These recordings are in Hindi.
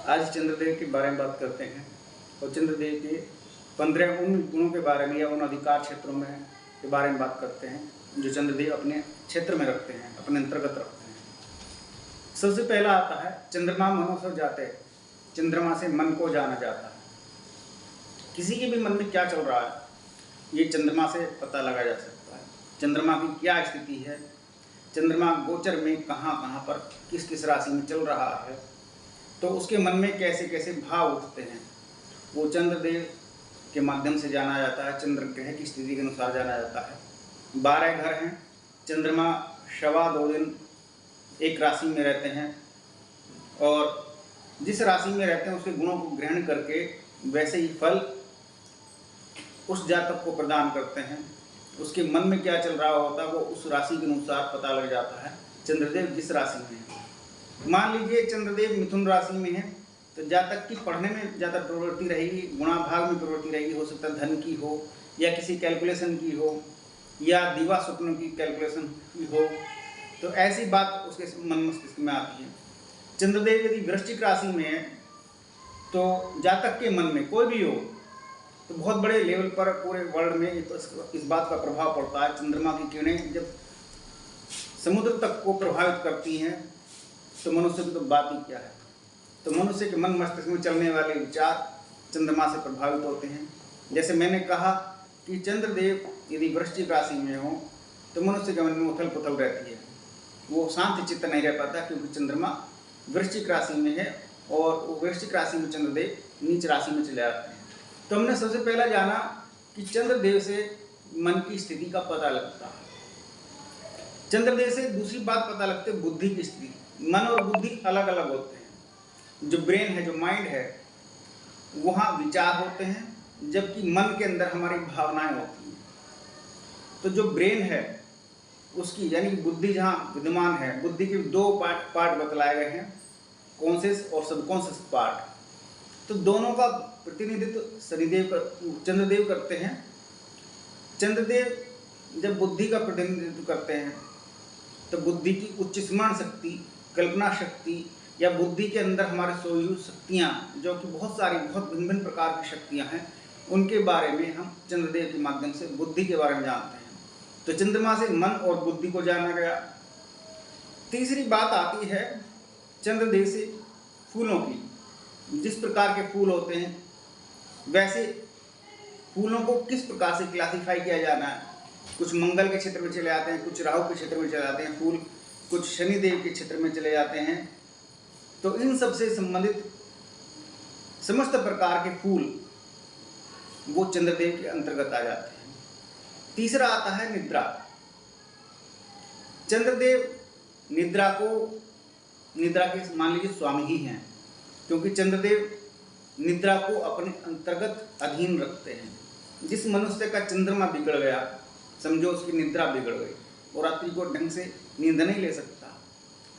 आज चंद्रदेव के बारे में बात करते हैं और चंद्रदेव के 15 उन गुणों के बारे में या उन अधिकार क्षेत्रों में के बारे में बात करते हैं जो चंद्रदेव अपने क्षेत्र में रखते हैं, अपने अंतर्गत रखते हैं। सबसे पहला आता है चंद्रमा मनोसो जाते। चंद्रमा से मन को जाना जाता है। किसी के भी मन में क्या चल रहा है ये चंद्रमा से पता लगाया जा सकता है। चंद्रमा की क्या स्थिति है, चंद्रमा गोचर में कहाँ पर किस किस राशि में चल रहा है, तो उसके मन में कैसे कैसे भाव उठते हैं, वो चंद्रदेव के माध्यम से जाना जाता है। चंद्र ग्रह की स्थिति के अनुसार जाना जाता है। 12 घर हैं। चंद्रमा 2.25 दिन एक राशि में रहते हैं और जिस राशि में रहते हैं उसके गुणों को ग्रहण करके वैसे ही फल उस जातक को प्रदान करते हैं। उसके मन में क्या चल रहा होता है वो उस राशि के अनुसार पता लग जाता है। चंद्रदेव जिस राशि में है, मान लीजिए चंद्रदेव मिथुन राशि में है तो जातक की पढ़ने में ज़्यादा प्रवृत्ति रहेगी, गुणाभाग में प्रवृत्ति रहेगी। हो सकता है धन की हो या किसी कैलकुलेशन की हो या दिवा स्वप्नों की कैलकुलेशन की हो, तो ऐसी बात उसके मन मस्तिष्क में आती है। चंद्रदेव यदि वृश्चिक राशि में है तो जातक के मन में कोई भी हो तो बहुत बड़े लेवल पर पूरे वर्ल्ड में इस बात का प्रभाव पड़ता है। चंद्रमा की किरणें जब समुद्र तक को प्रभावित करती हैं तो मनुष्य की तो बात ही क्या है। तो मनुष्य के मन मस्तिष्क में चलने वाले विचार चंद्रमा से प्रभावित होते हैं। जैसे मैंने कहा कि चंद्रदेव यदि वृश्चिक राशि में हो तो मनुष्य के मन में उथल पुथल रहती है, वो शांत चित्त नहीं रह पाता क्योंकि चंद्रमा वृश्चिक राशि में है और वृश्चिक राशि में चंद्रदेव नीच राशि में चले आते हैं। तो हमने सबसे पहला जाना कि चंद्रदेव से मन की स्थिति का पता लगता है। चंद्रदेव से दूसरी बात पता लगती है बुद्धि की स्थिति। मन और बुद्धि अलग अलग होते हैं। जो ब्रेन है, जो माइंड है, वहाँ विचार होते हैं, जबकि मन के अंदर हमारी भावनाएं होती हैं। तो जो ब्रेन है उसकी यानी बुद्धि जहाँ विद्यमान है, बुद्धि के 2 पार्ट बतलाए गए हैं, कॉन्शियस और सबकॉन्शियस पार्ट। तो दोनों का प्रतिनिधित्व चंद्रदेव करते हैं। चंद्रदेव जब बुद्धि का प्रतिनिधित्व करते हैं तो बुद्धि की उच्च स्मरण शक्ति, कल्पना शक्ति या बुद्धि के अंदर हमारे सोयूज शक्तियाँ जो कि बहुत भिन्न भिन्न प्रकार की शक्तियाँ हैं, उनके बारे में हम चंद्रदेव के माध्यम से बुद्धि के बारे में जानते हैं। तो चंद्रमा से मन और बुद्धि को जाना गया। तीसरी बात आती है चंद्रदेव से फूलों की। जिस प्रकार के फूल होते हैं वैसे फूलों को किस प्रकार से क्लासिफाई किया जाना है। कुछ मंगल के क्षेत्र में चले आते हैं, कुछ राहु के क्षेत्र में चले आते हैं फूल, कुछ शनिदेव के क्षेत्र में चले जाते हैं। तो इन सब से संबंधित समस्त प्रकार के फूल वो चंद्रदेव के अंतर्गत आ जाते हैं। तीसरा आता है निद्रा। चंद्रदेव निद्रा के मान लीजिए स्वामी ही हैं, क्योंकि चंद्रदेव निद्रा को अपने अंतर्गत अधीन रखते हैं। जिस मनुष्य का चंद्रमा बिगड़ गया, समझो उसकी निद्रा बिगड़ गई और रात्रि को ढंग से नींद नहीं ले सकता,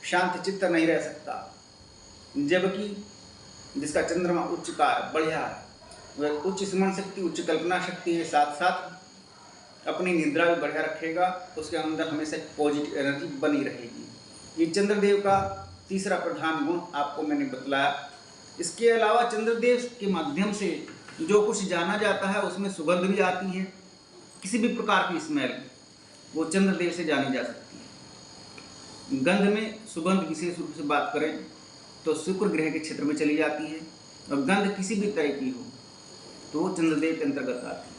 शांत चित्त नहीं रह सकता, जबकि जिसका चंद्रमा उच्च का बढ़िया है, वह उच्च स्मरण शक्ति, उच्च कल्पना शक्ति के साथ साथ अपनी निद्रा भी बढ़िया रखेगा, उसके अंदर हमेशा पॉजिटिव एनर्जी बनी रहेगी। ये चंद्रदेव का तीसरा प्रधान गुण आपको मैंने बतलाया। इसके अलावा चंद्रदेव के माध्यम से जो कुछ जाना जाता है उसमें सुगंध भी आती है। किसी भी प्रकार की स्मेल वो चंद्रदेव से जानी जा सकती है। गंध में सुगंध विशेष रूप से बात करें तो शुक्र ग्रह के क्षेत्र में चली जाती है और गंध किसी भी तरह की हो तो वो चंद्रदेव के अंतर्गत आती है।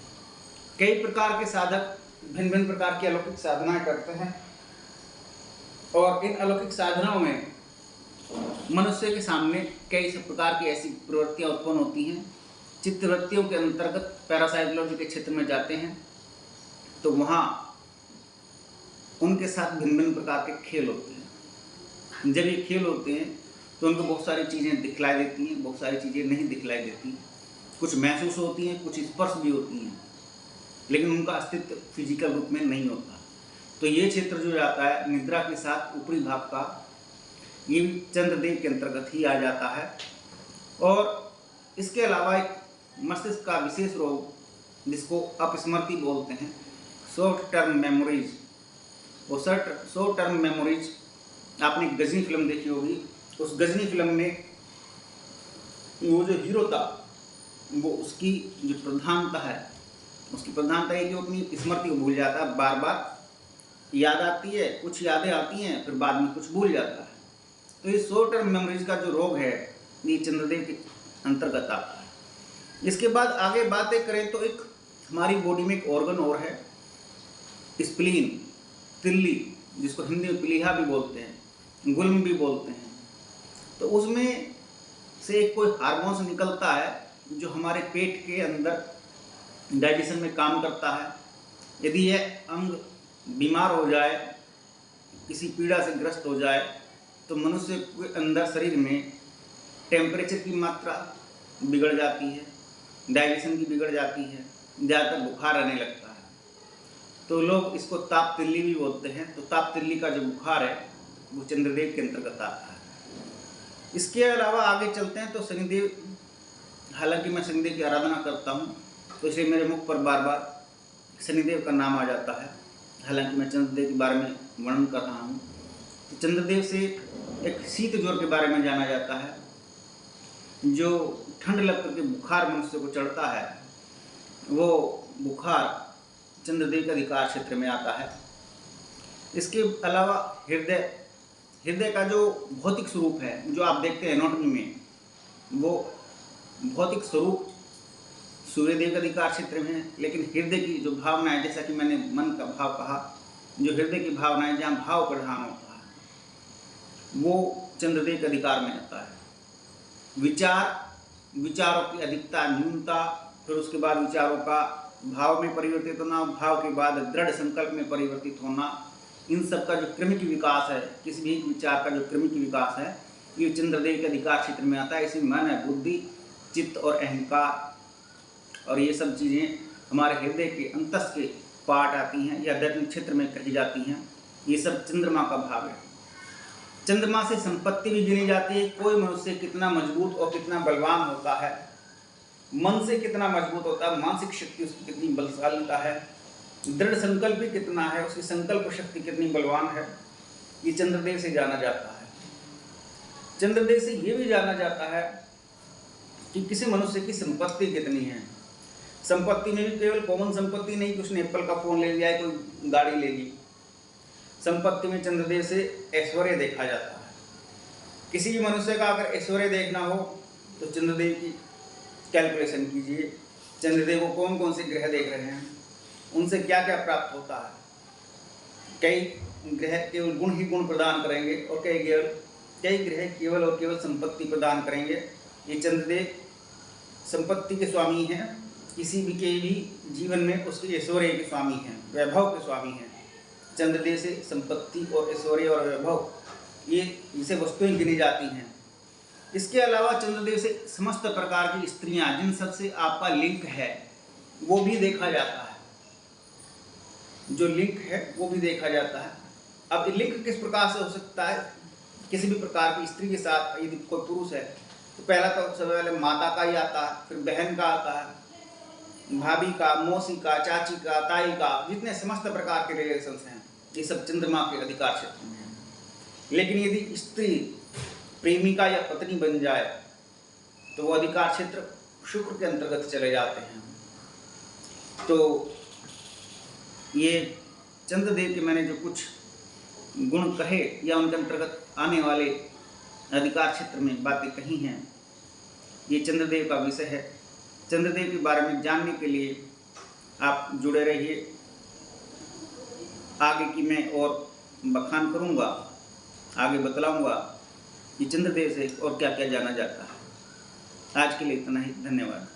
कई प्रकार के साधक भिन्न भिन्न प्रकार की अलौकिक साधनाएं करते हैं और इन अलौकिक साधनाओं में मनुष्य के सामने कई प्रकार की ऐसी प्रवृत्तियां उत्पन्न होती हैं। चित्तवृत्तियों के अंतर्गत पैरासाइकोलॉजी के क्षेत्र में जाते हैं तो वहाँ उनके साथ भिन्न भिन्न प्रकार के खेल होते हैं। जब ये खेल होते हैं तो उनको बहुत सारी चीज़ें दिखलाई देती हैं, बहुत सारी चीज़ें नहीं दिखलाई देती। कुछ महसूस होती हैं, कुछ स्पर्श भी होती हैं, लेकिन उनका अस्तित्व फिजिकल रूप में नहीं होता। तो ये क्षेत्र जो जाता है निद्रा के साथ ऊपरी भाग का, ये चंद्रदेव के अंतर्गत ही आ जाता है। और इसके अलावा एक मस्तिष्क का विशेष रोग जिसको अपस्मृति बोलते हैं, शॉर्ट टर्म मेमोरीज। वो शॉर्ट टर्म मेमोरीज, आपने गजनी फिल्म देखी होगी, उस गजनी फिल्म में वो जो हीरो था वो उसकी जो प्रधानता है, उसकी प्रधानता है कि वो अपनी स्मृति को भूल जाता है, बार बार याद आती है, कुछ यादें आती हैं फिर बाद में कुछ भूल जाता है। तो ये शॉर्ट टर्म मेमोरीज का जो रोग है ये चंद्रदेव के अंतर्गत आता है। इसके बाद आगे बातें करें तो एक हमारी बॉडी में एक ऑर्गन और है, स्प्लीन, तिल्ली, जिसको हिंदी में प्लीहा भी बोलते हैं, गुल्म भी बोलते हैं। तो उसमें से एक कोई हार्मोन्स निकलता है जो हमारे पेट के अंदर डाइजेशन में काम करता है। यदि यह अंग बीमार हो जाए, किसी पीड़ा से ग्रस्त हो जाए, तो मनुष्य के अंदर शरीर में टेम्परेचर की मात्रा बिगड़ जाती है, डाइजेशन की बिगड़ जाती है, ज़्यादातर बुखार रहने लगता है। तो लोग इसको ताप तिल्ली भी बोलते हैं। तो ताप तिल्ली का जो बुखार है वो चंद्रदेव के अंतर्गत आता है। इसके अलावा आगे चलते हैं तो शनिदेव, हालांकि मैं शनिदेव की आराधना करता हूँ तो इसलिए मेरे मुख पर बार बार शनिदेव का नाम आ जाता है, हालांकि मैं चंद्रदेव के बारे में वर्णन कर रहा हूँ। तो चंद्रदेव से एक शीत ज्वर के बारे में जाना जाता है, जो ठंड लग करके बुखार मनुष्य को चढ़ता है, वो बुखार चंद्रदेव के अधिकार क्षेत्र में आता है। इसके अलावा हृदय का जो भौतिक स्वरूप है, जो आप देखते हैं एनाटॉमी में, वो भौतिक स्वरूप सूर्यदेव के अधिकार क्षेत्र में है। लेकिन हृदय की जो भावना है, जैसा कि मैंने मन का भाव कहा, जो हृदय की भावना है, जहाँ भाव प्रधान होता है, वो चंद्रदेव के अधिकार में आता है। विचारों की अधिकता, न्यूनता, फिर उसके बाद विचारों का भाव में परिवर्तित होना, भाव के बाद दृढ़ संकल्प में परिवर्तित होना, इन सब का जो क्रमिक विकास है, किसी भी विचार का जो क्रमिक विकास है, ये चंद्रदेव के अधिकार क्षेत्र में आता है। इसी मन है, बुद्धि, चित्त और अहंकार, और ये सब चीज़ें हमारे हृदय के अंतस के पार्ट आती हैं या आध्यात्मिक क्षेत्र में कही जाती हैं। ये सब चंद्रमा का भाव है। चंद्रमा से संपत्ति भी गिनी जाती है। कोई मनुष्य कितना मजबूत और कितना बलवान होता है, मन से कितना मजबूत होता है, मानसिक शक्ति उसकी कितनी बलशालिता है, दृढ़ संकल्प भी कितना है, उसकी संकल्प शक्ति कितनी बलवान है, ये चंद्रदेव से जाना जाता है। चंद्रदेव से ये भी जाना जाता है कि किसी मनुष्य की संपत्ति कितनी है। संपत्ति में भी केवल कॉमन संपत्ति नहीं कि उसने एप्पल का फोन ले लिया है, कोई गाड़ी ले ली। संपत्ति में चंद्रदेव से ऐश्वर्य देखा जाता है। किसी भी मनुष्य का अगर ऐश्वर्य देखना हो तो चंद्रदेव की कैलकुलेशन कीजिए। चंद्रदेव को कौन कौन से ग्रह देख रहे हैं, उनसे क्या क्या प्राप्त होता है। कई ग्रह केवल गुण ही गुण प्रदान करेंगे और कई ग्रह केवल और केवल संपत्ति प्रदान करेंगे। ये चंद्रदेव संपत्ति के स्वामी हैं, किसी भी के भी जीवन में उसके ऐश्वर्य के स्वामी हैं, वैभव के स्वामी हैं। चंद्रदेव से संपत्ति और ऐश्वर्य और वैभव, ये इसे वस्तुएं गिनी जाती हैं। इसके अलावा चंद्रदेव से समस्त प्रकार की स्त्रियां, जिन सब से आपका लिंक है, वो भी देखा जाता है। जो लिंक है वो भी देखा जाता है। अब लिंक किस प्रकार से हो सकता है? किसी भी प्रकार की स्त्री के साथ यदि कोई पुरुष है तो पहला तो सबसे पहले माता का ही आता है, फिर बहन का आता है, भाभी का, मौसी का, चाची का, ताई का, जितने समस्त प्रकार के रिलेशंस हैं, ये सब चंद्रमा के अधिकार क्षेत्र में है। लेकिन यदि स्त्री प्रेमिका या पत्नी बन जाए तो वो अधिकार क्षेत्र शुक्र के अंतर्गत चले जाते हैं। तो ये चंद्रदेव के मैंने जो कुछ गुण कहे या उनके अंतर्गत आने वाले अधिकार क्षेत्र में बातें कही हैं, ये चंद्रदेव का विषय है। चंद्रदेव के बारे में जानने के लिए आप जुड़े रहिए। आगे की मैं और बखान करूँगा, आगे बतलाऊँगा कि चंद्रदेव से और क्या क्या जाना जाता है। आज के लिए इतना ही, धन्यवाद।